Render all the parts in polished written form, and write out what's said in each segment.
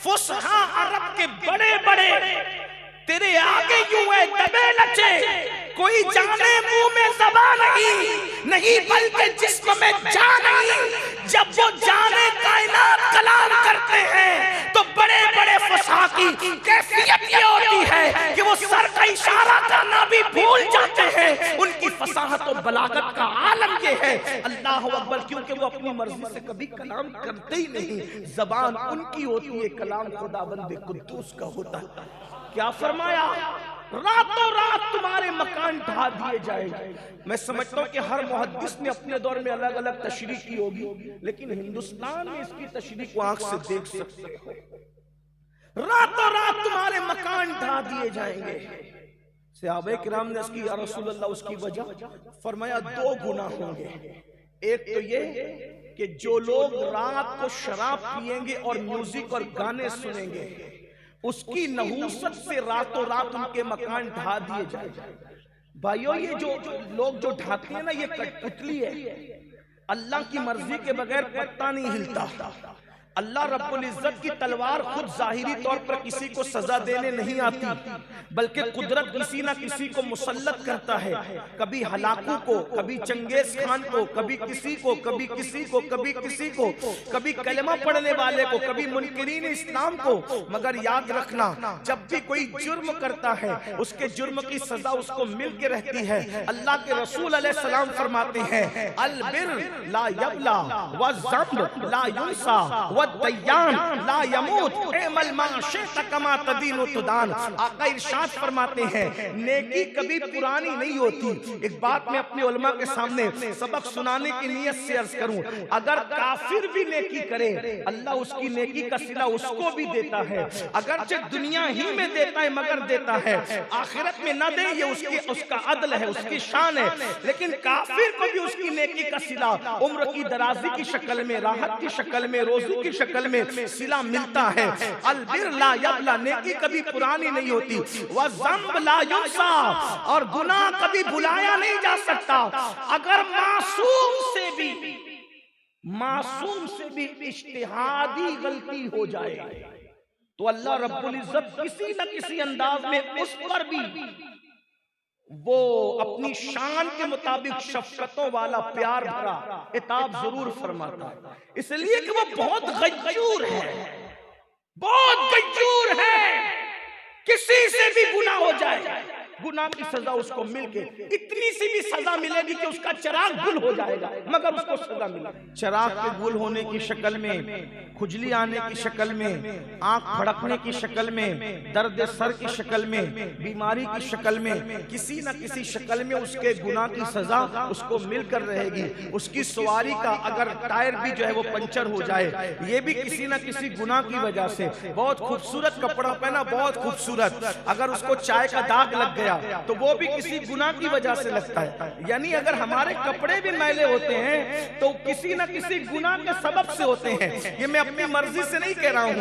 फुसहा अरब के बड़े बड़े तेरे आगे यूं है दबे नचे, कोई जाने मुंह में ज़बा नहीं बल्कि जिस्म में जान नहीं। जब वो जाने कायनात कलाम करते हैं तो बड़े बड़े फुसहा की कैफियत ये होती है कि वो सर का इशारा करना भी भूल जाते हैं। उनकी फसाहत और बलागत का आलम ये है, अल्लाह अकबर, क्योंकि वो अपनी मर्जी से कभी कलाम करते ही नहीं। जबान उनकी होती है, कलाम खुदाबंद कुद्दूस का होता है। क्या फरमाया? रातों रात तुम्हारे मकान ढा दिए जाएंगे। मैं समझता हूं कि हर मुहद्दिस ने अपने दौर में अलग अलग तशरीह की होगी, लेकिन हिंदुस्तान में इसकी तशरीह को आंख से देख सकते हो। रातों रात तुम्हारे मकान ढा दिए जाएंगे। सहाबा किराम ने उसकी या रसूल अल्लाह उसकी वजह फरमाया दो गुनाह होंगे। एक तो ये कि जो लोग रात को शराब पिएंगे और म्यूजिक और गाने सुनेंगे, उसकी नहूसत से रातों रात उनके मकान ढा दिए जाए। भाइयों, ये जो लोग जो ढाते हैं ना, ये कठपुतली है। अल्लाह की मर्जी के बगैर पत्ता नहीं हिलता। अल्लाह रब्बुल इज्जत की तलवार खुद जाहिरी तौर पर किसी को सजा देने नहीं आती, बल्कि कुदरत किसी ना किसी को मुसल्लत करता है। कभी हलाकू को, कभी चंगेज खान को, कभी किसी को, कभी किसी को, कभी किसी को, कभी कलमा पढ़ने वाले को, कभी मुनकिरीन इस्लाम को। मगर याद रखना, जब भी कोई जुर्म करता है उसके जुर्म की सजा उसको मिल के रहती है। अल्लाह के रसूल अलैहिस्सलाम फरमाते हैं, अल बिर ला यबला व ज़म्ब ला युनसा दय्यान ला यमूत एमल मा शि'त कमा तदीनु तुदान। आका इरशाद फरमाते हैं, नेकी कभी पुरानी नहीं होती। एक बात मैं अपने उलमा के सामने सबक सुनाने की नियत से अर्ज करूं, अगर काफिर भी नेकी करे, अल्लाह उसकी नेकी का सिला उसको भी देता है। अगरचे दुनिया ही में देता है, मगर देता है। आखिरत में न दे, ये उसका अदल है, उसकी शान है। लेकिन काफिर को भी उसकी नेकी का सिला उम्र की दराजी की शक्ल में, राहत की शक्ल में, रोजी की शक्ल में सिला मिलता है। अलबिर ला यबला, नेकी कभी पुरानी नहीं होती। व ज़म्ब ला युनसा, और गुनाह कभी भुलाया नहीं जा सकता। अगर मासूम से भी इज्तिहादी गलती हो जाए तो अल्लाह रब्बुल इज्जत किसी न किसी अंदाज में उस पर भी वो अपनी शान के मुताबिक शफकतों वाला प्यार भरा इताब जरूर फरमाता है। इसलिए कि वो बहुत गज्जूर है, बहुत गज्जूर है। किसी से भी गुनाह हो जाए, गुनाह की सजा उसको मिलके, इतनी सी भी सजा मिलेगी कि उसका चिराग गुल हो जाएगा, मगर उसको सजा मिलेगी। चिराग के गुल होने की शक्ल में, खुजली आने की शक्ल में, आंख फड़कने की शक्ल में, दर्द सर की शक्ल में, बीमारी की शक्ल में, किसी न किसी शक्ल में उसके गुनाह की सजा उसको मिलकर रहेगी। उसकी सवारी का अगर टायर भी जो है वो पंचर हो जाए, ये भी किसी न किसी गुनाह की वजह से। बहुत खूबसूरत कपड़ा पहना, बहुत खूबसूरत, अगर उसको चाय का दाग लग गया तो वो भी किसी गुनाह की वजह से लगता है। यानी अगर हमारे कपड़े भी मैले होते हैं तो किसी न किसी गुनाह के सबब से होते हैं। ये मैं अपनी मर्जी से नहीं कह रहा हूँ।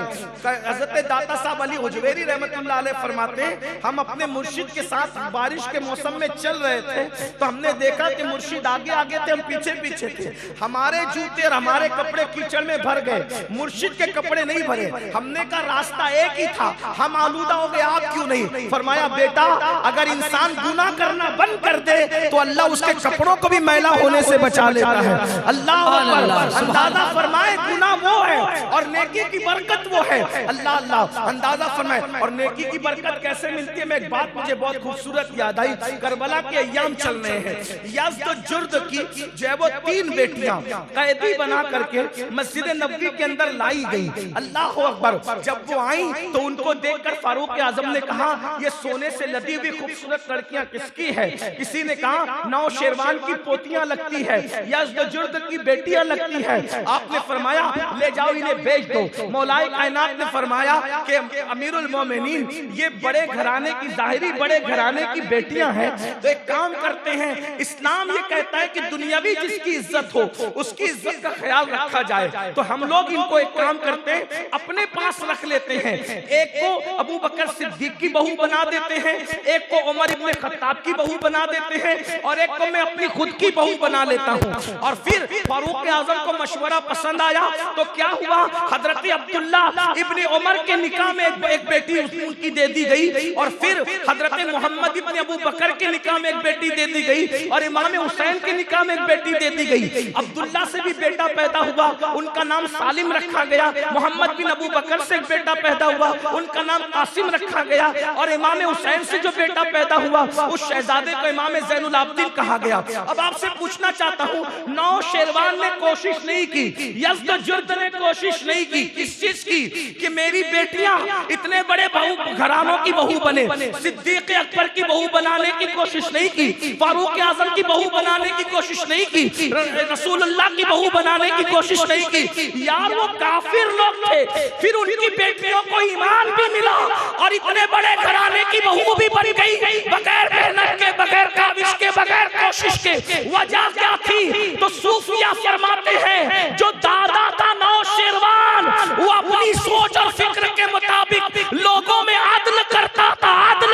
हज़रत दाता साहब अली हुजवेरी रहमतुल्लाह अलैह फरमाते हैं, हम अपने मुर्शिद के साथ बारिश के मौसम में चल रहे थे तो हमने देखा कि मुर्शिद आगे आगे थे, हम पीछे पीछे थे। हमारे जूते और हमारे कपड़े कीचड़ में भर गए, मुर्शिद के कपड़े नहीं भरे। हमने कहा रास्ता एक ही था, हम आलूदा हो गए, आप क्यों नहीं? फरमाया बेटा, अगर इंसान गुनाह करना बंद कर दे तो अल्लाह उसके कपड़ों को भी मैला होने से बचा लेता है। अल्लाह अकबर। अंदाजा फरमाए, गुनाह वो है और नेकी की बरकत वो है। अल्लाह अल्लाह अंदाजा फरमाए। और नेकी की बरकत कैसे मिलती है? मैं एक बात मुझे बहुत खूबसूरत याद आई, करबला के अय्याम चल रहे हैं। यज़्द जुर्द की जो है वो 3 बेटियां कैदी बना करके मस्जिद नबवी के अंदर लाई गई। अल्लाह अकबर। जब वो आई तो उनको देखकर फारूक आजम ने कहा, ये सोने से लदी हुई खूबसूरत लड़कियां किसकी है? किसी ने कहा नौ शेरवान की पोतियां लगती है, यज़्द जुर्द की बेटियां लगती है। आपने फरमाया ले जाओ, इन्हें बेच दो। मौलाए कायनात ने फरमाया कि अमीरुल मोमिनीन, ये बड़े घराने की, जाहिरी बड़े घराने की बेटियां हैं, तो एक काम करते हैं, इस्लाम ये कहता है कि दुनियावी जिसकी इज्जत हो उसकी इज्जत का ख्याल रखा जाए। तो हम लोग इनको एक काम करते हैं, अपने पास रख लेते हैं। एक को अबू बकर सिद्दीक की बहू बना देते हैं, एक को उमर इब्ने खत्ताब की बहू बना देते हैं और एक को मैं अपनी खुद की बहू बना लेता हूँ। और फिर फारूक आजम को मशवरा पसंद आया तो क्या हुआ, हजरत अब्दुल्ला इब्ने उमर के निकाह में एक बेटी उनकी दे दी गई और फिर हजरत मोहम्मद इब्ने अबू बकर के निकाह में एक बेटी दे दी गई और इमाम हुसैन के निकाह में एक बेटी दे दी गई। अब्दुल्ला से भी बेटा पैदा हुआ, उनका नाम सालिम रखा गया। मोहम्मद बिन अबू बकर से एक बेटा पैदा हुआ, उनका नाम कासिम रखा गया। और इमाम हुसैन से जो बेटा पैदा हुआ उस शहजादे को इमाम ज़ैनुल आबिदीन कहा गया। अब आपसे पूछना चाहता हूँ, नौशेरवान ने कोशिश नहीं की, यज़्दजुर्द ने कोशिश नहीं की, किस चीज की, कि मेरी बेटियां इतने बड़े बहू घरानों की बहू बने। सिद्दीक अकबर की बहू बनाने की कोशिश नहीं की, फारूक आजम की बहू बनाने की कोशिश नहीं की, रसूलुल्लाह की बहू बनाने की कोशिश नहीं की। यार वो काफिर लोग थे, फिर उनकी बेटियों को ईमान भी मिला और इतने बड़े घराने की बहू भी बन गई, बगैर मेहनत के, बगैर काविश के, बगैर कोशिश के। वजह क्या थी? तो सूफिया फरमाते हैं जो दादा था नौशेरवान, वो अपनी सोच और फिक्र के मुताबिक लोगों में आदल करता था। आदल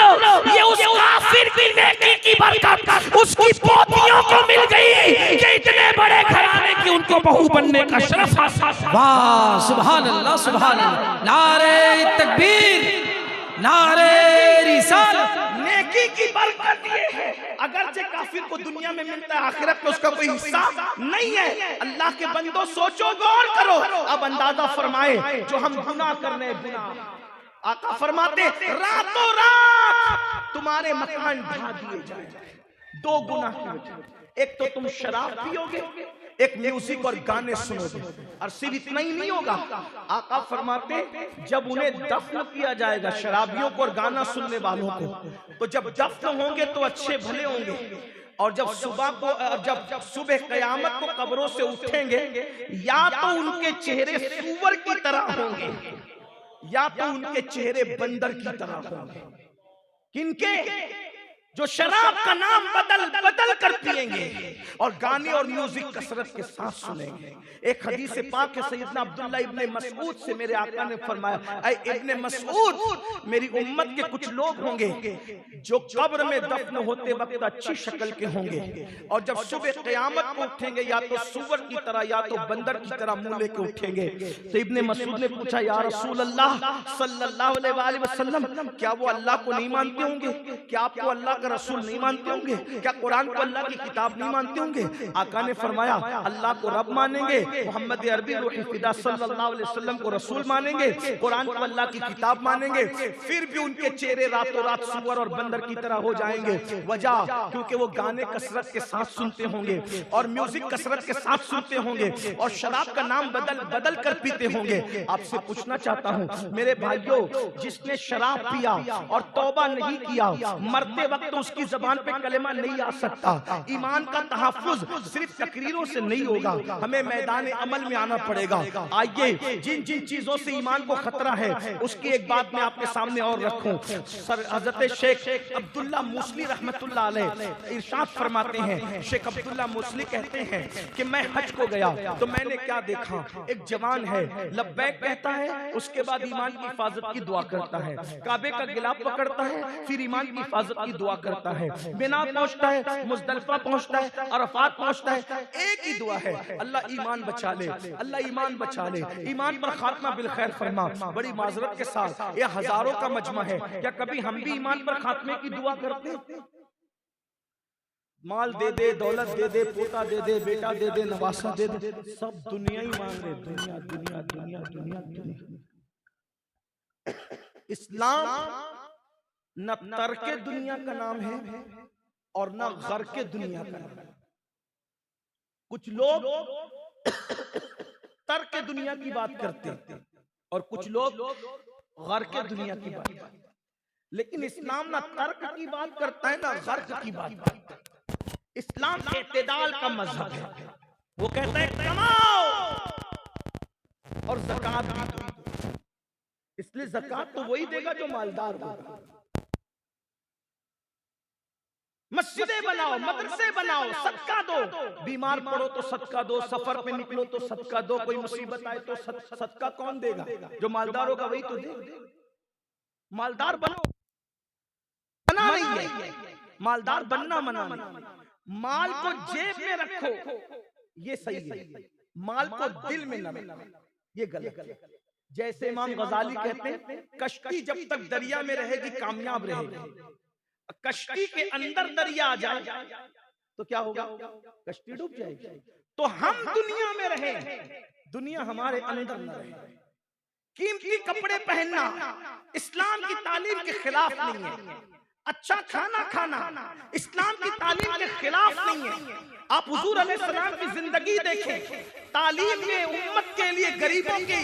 ये उस काफिर की नेकी की बरकत उसकी पोतियों को मिल गई कि इतने बड़े घराने की उनको बहू बनने का शरफ हासिल। वाह, सुभान अल्लाह, सुभान अल्लाह, नारे तकबीर, नारे रिसालत। नेकी की बरकत ये है, अगरचे काफिर को दुनिया में मिलता है, आखिरत में उसका कोई हिस्सा नहीं है। अल्लाह के बंदो सोचो, गौर करो, अब अंदाजा फरमाए जो हम गुनाह करने गुनाह। आका फरमाते रातों रात तुम्हारे मकान ढा दिए जाएंगे, दो गुनाह की वजह। एक तो तुम शराब पियोगे, एक म्यूजिक और गाने सुनोगे। और सिर्फ इतना ही नहीं होगा, आका फरमाते जब उन्हें दफन किया जाएगा, शराबियों को और गाना सुनने वालों को, तो जब दफन होंगे तो अच्छे भले होंगे, और जब सुबह को, जब सुबह कयामत को कब्रों से उठेंगे, या तो उनके चेहरे सूअर की तरह होंगे या तो उनके चेहरे बंदर की तरह होंगे। किनके? जो शराब का नाम बदल बदल कर पिएंगे और गाने और म्यूजिक कसरत के साथ सुनेंगे। एक हदीस पाक है सैयदना अब्दुल्ला इब्ने मसऊद से, मेरे आका ने फरमाया, ऐ इब्ने मसऊद, मेरी उम्मत के कुछ लोग होंगे जो कब्र में दफन होते वक्त अच्छी शक्ल के होंगे और जब सुबह क़यामत को उठेंगे या तो सूअर की तरह या तो बंदर की तरह मुंह लेके उठेंगे। तो इब्ने मसऊद ने पूछा, या रसूल अल्लाह सल्लल्लाहु अलैहि वसल्लम, क्या वो अल्लाह को नहीं मानते होंगे? क्या आपको अल्लाह रसूल नहीं मानते होंगे? क्या कुरान को अल्लाह की किताब नहीं मानते होंगे? आका ने फरमाया, अल्लाह को रब मानेंगे, मोहम्मद अरबी रूह फिदा सल्लल्लाहु अलैहि वसल्लम को रसूल मानेंगे, कुरान को अल्लाह की किताब मानेंगे, फिर भी उनके चेहरे रातों रात सूअर और बंदर की तरह हो जाएंगे। वजह, क्योंकि वो गाने कसरत के साथ सुनते होंगे और म्यूजिक कसरत के साथ सुनते होंगे और शराब का नाम बदल बदल कर पीते होंगे। आपसे पूछना चाहता हूँ मेरे भाइयों, जिसने शराब पिया और तौबा नहीं किया, मरते वक्त उसकी जबान पे कलेमा नहीं आ सकता। ईमान का तहफ्फुज सिर्फ तकरीरों से नहीं होगा, हमें मैदान अमल में आना पड़ेगा। आइए, जिन जिन चीजों से ईमान को खतरा है उसकी एक बात मैं आपके सामने और रखूं। हजरत शेख अब्दुल्ला मूसली रहमतुल्लाह अलैह इरशाद फरमाते हैं, शेख अब्दुल्ला मूसली कहते हैं कि मैं हज को गया तो मैंने क्या देखा, एक जवान है, लब्बैक कहता है, उसके बाद ईमान की हिफाजत की दुआ करता है, काबे का गिलाफ पकड़ता है, फिर ईमान की हिफाजत की दुआ करता है, बिना पहुंचता है, मुज़दलिफा पहुंचता है, अरफात पहुंचता है, एक ही दुआ है, अल्लाह ईमान बचा ले, अल्लाह ईमान बचा ले, ईमान पर खात्मा बिल खैर फरमा। बड़ी माजरत के साथ, ये हजारों का मजमा है, क्या कभी हम भी ईमान पर खात्मे की दुआ करते? माल दे दे, दौलत दे दे, पोता दे दे, बेटा दे दे, नवासा दे दे, सब दुनिया ही मांग रहे, दुनिया दुनिया दुनिया दुनिया दुनिया। इस्लाम न तर्के दुनिया का नाम है और न गर्के दुनिया का नाम है। कुछ लोग तर्के दुनिया की बात करते हैं और कुछ लोग गर्के दुनिया की बात करते हैं, लेकिन इस्लाम ना तर्क की बात करता है ना गर्क की बात करता है। इस्लाम इत्तेदाल का मजहब है, वो कहता है कमाओ और ज़कात भी दो, इसलिए ज़कात तो वही देगा जो मालदार होगा। मस्जिदें बनाओ, मदरसे बनाओ, सदका दो, बीमार पड़ो तो सदका दो, सफर पे निकलो तो सदका दो, कोई मुसीबत आए तो सदका कौन देगा? जो मालदार होगा वही तो दे। मालदार बनो, बना मना नहीं है, मालदार बनना मना नहीं। माल को जेब में रखो ये सही है, माल को दिल में न रखो ये गलत है। जैसे इमाम गजाली कहते हैं, कश्ती जब तक दरिया में रहेगी कामयाब रहेगी, कश्ती के अंदर दरिया आ जाए तो क्या होगा, कश्ती डूब जाएगी। तो हम दुनिया में रहे, दुनिया हमारे अंदर न रहे। कीमती कपड़े पहनना इस्लाम की तालीम के खिलाफ नहीं है, अच्छा खाना खाना इस्लाम की तालीम के खिलाफ नहीं है। आप हुजूर अलैहिस्सलाम की जिंदगी देखें, तालीम में उम्मत के लिए, गरीबों की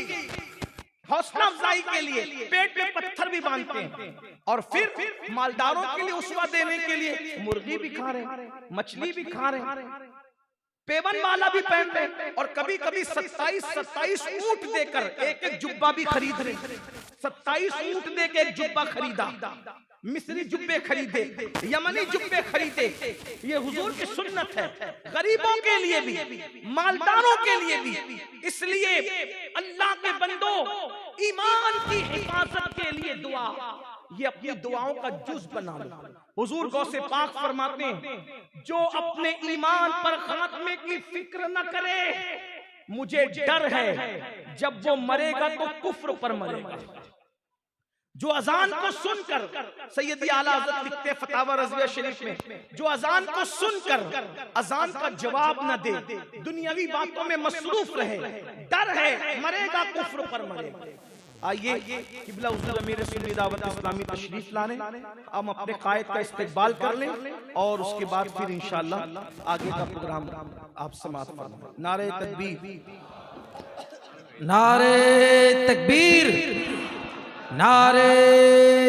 हौसला अफजाई के लिए पेट पे पत्थर भी बांधते हैं, और फिर मालदारों के लिए उस्वा देने के लिए मुर्गी भी खा रहे, मछली भी खा रहे, पेवन माला भी पहन रहे, और कभी कभी 27 ऊंट देकर एक एक जुब्बा भी खरीद रहे। 27 ऊंट देकर एक जुब्बा खरीदा, मिस्री जुब्बे खरीदे, यमनी जुब्बे खरीदे। ये हुजूर की सुन्नत है, गरीबों के लिए भी, मालदारों के लिए भी। इसलिए अल्लाह के बंदो, ईमान की हिफाजत के लिए दुआ, ये अपनी दुआओं का जुज बना लो। हुजूर गौसे पाक फरमाते हैं, जो अपने ईमान पर खात्मे की फिक्र न करे, मुझे डर है जब वो मरेगा तो कुफ्र पर मरेगा। जो अजान को सुनकर, सैयदी आला हज़रत लिखते हैं फतावा रज़विया शरीफ में, जो अजान को सुनकर अजान का जवाब न दे, दुनियावी बातों में मसरूफ रहे, डर है मरेगा कुफ्र पर मरेगा। आइए किबला हुज़ूर अमीर सुन्नी दावत इस्लामी तशरीफ लाने, हम अपने कायद का इस्तकबाल कर लें और उसके बाद फिर इंशाअल्लाह आगे का प्रोग्राम आप समाप्त फरमाएं। नारे तकबीर, नारे तकबीर, नारे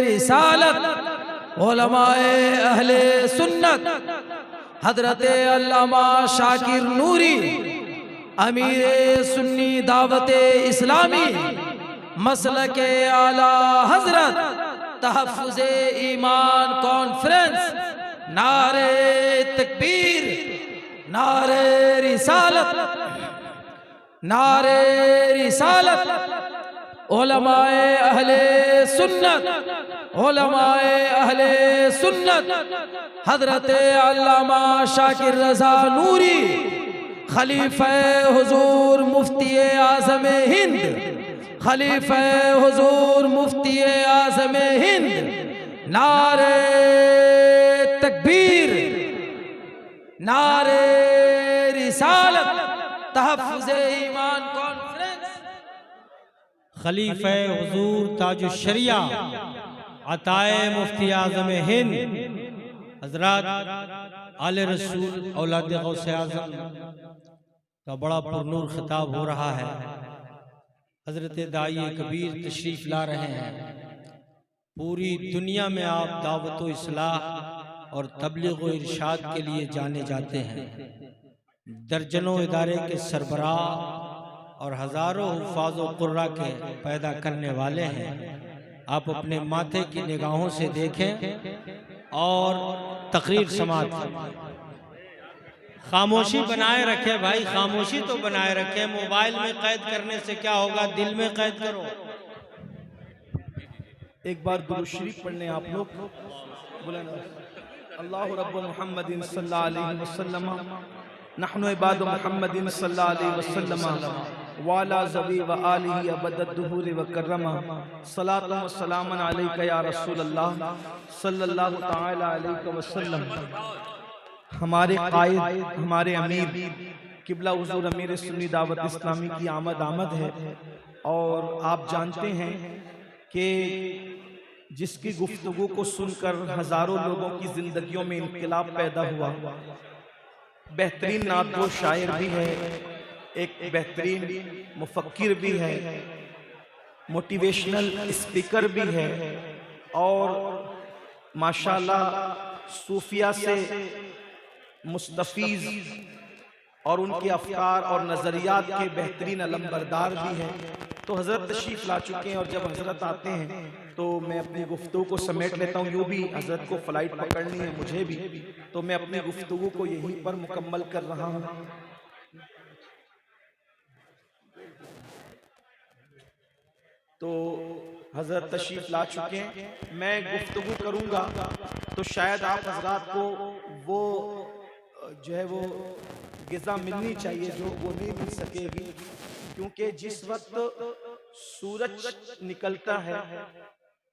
रिसालत, उलमाए अहले सुन्नत, हजरत अल्लामा शाकिर नूरी, अमीर सुन्नी दावत इस्लामी, मसलके आला हजरत, तहफ़्फ़ुज़े ईमान कॉन्फ्रेंस। नारे तकबीर, नारे रिसालत, नारे रिसालत, उलमाए अहले सुन्नत, उलमाए अहले सुन्नत, हजरत अल्लामा शाकिर रज़ा नूरी, खलीफा हुजूर मुफ्ती आज़म हिंद, खलीफा हुजूर मुफ्ती आज़म हिंद। नारे तकबीर, नारे रिसालत, तहफ़्फ़ुज़े ईमान कॉन्फ्रेंस। खलीफा हुजूर ताजुश शरिया अताए मुफ्ती आज़म हिंद हजरत आले रसूल औलाद गौसे आज़म का बड़ा पुरनूर खिताब हो रहा है। हजरत दाई कबीर तशरीफ ला रहे हैं। पूरी दुनिया में आप दावत व इस्लाह और तबलीग व इरशाद के लिए जाने जाते हैं। दर्जनों इदारे के सरबराह और हजारों हुफ़ाज़ व क़ुर्रा के पैदा करने वाले हैं। आप अपने माथे की निगाहों से देखें और तकरीर समाअत करें। खामोशी बनाए रखे भाई, खामोशी तो बनाए रखे। मोबाइल में कैद करने से क्या होगा, दिल में कैद करो। एक बार दुरूद शरीफ पढ़ने आप लोग। अल्लाहु रब्बु मुहम्मदिन सल्लल्लाहु अलैहि वसल्लम, नहनु इबादु मुहम्मदिन सल्लल्लाहु अलैहि वसल्लम, वाला ज़वी व आलिही अबदद दुहूर व कररमा, सलातु व सलामन अलैका या रसूल अल्लाह सल्लल्लाहु तआला अलैहि वसल्लम। हमारे कायद, हमारे अमीर किबला हुजूर अमीर सुन्नी दावत इस्लामी की आमद है। और आप जानते हैं कि जिसकी गुफ्तगू को सुनकर हजारों लोगों की जिंदगियों में इनकलाब पैदा हुआ, बेहतरीन नादो शायर भी है, एक बेहतरीन मुफक्किर भी है, मोटिवेशनल स्पीकर भी है, और माशाल्लाह सूफिया से मुस्तफीज और उनके अफकार और नज़रियात के बेहतरीन अलमबरदार भी हैं। तो हज़रत तशरीफ़ ला चुके हैं और जब हज़रत आते हैं तो मैं अपनी गुफ्तगू को समेट लेता हूँ। यूँ भी हज़रत को फ़्लाइट पकड़नी है, मुझे भी, तो मैं अपनी गुफ्तगू को यहीं पर मुकम्मल कर रहा हूँ। तो हज़रत तशरीफ़ ला चुके हैं, मैं गुफ्तगू करूँगा तो शायद आप हजरात को वो जो है वो ग़िज़ा मिलनी चाहिए जो वो नहीं मिल सकेगी, क्योंकि जिस वक्त सूरज निकलता है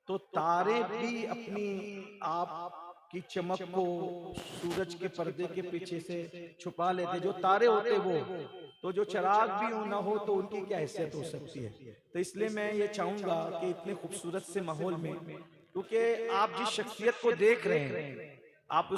तो तारे भी अपनी आप की चमक को सूरज के पर्दे के पीछे से छुपा लेते। जो तारे होते वो, तो जो चिराग भी ना हो तो उनकी क्या हैसियत हो सकती है। तो इसलिए मैं ये चाहूंगा कि इतने खूबसूरत से माहौल में, क्योंकि आप जिस शख्सियत को देख रहे हैं आप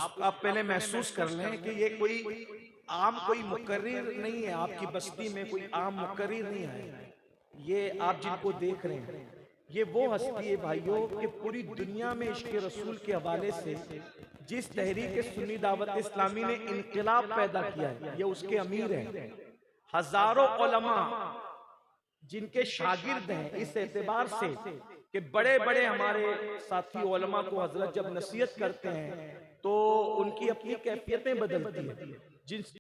पहले महसूस कर लें कि ये कोई आम कोई मुकर्रिर नहीं है, आपकी बस्ती में कोई आम मुकर्रिर नहीं है। ये आप जिनको देख रहे हैं ये वो हस्ती है भाइयों कि पूरी दुनिया में इश्क़ रसूल के हवाले से जिस तहरीक सुन्नी दावत इस्लामी ने इनकलाब पैदा किया है, ये उसके अमीर हैं। हजारों उलमा जिनके शागिर्द हैं, इस एतबार से कि बड़े बड़े हमारे साथी उलमा को हजरत जब नसीहत करते हैं तो उनकी अपनी कैफियतें बदलती हैं। जिन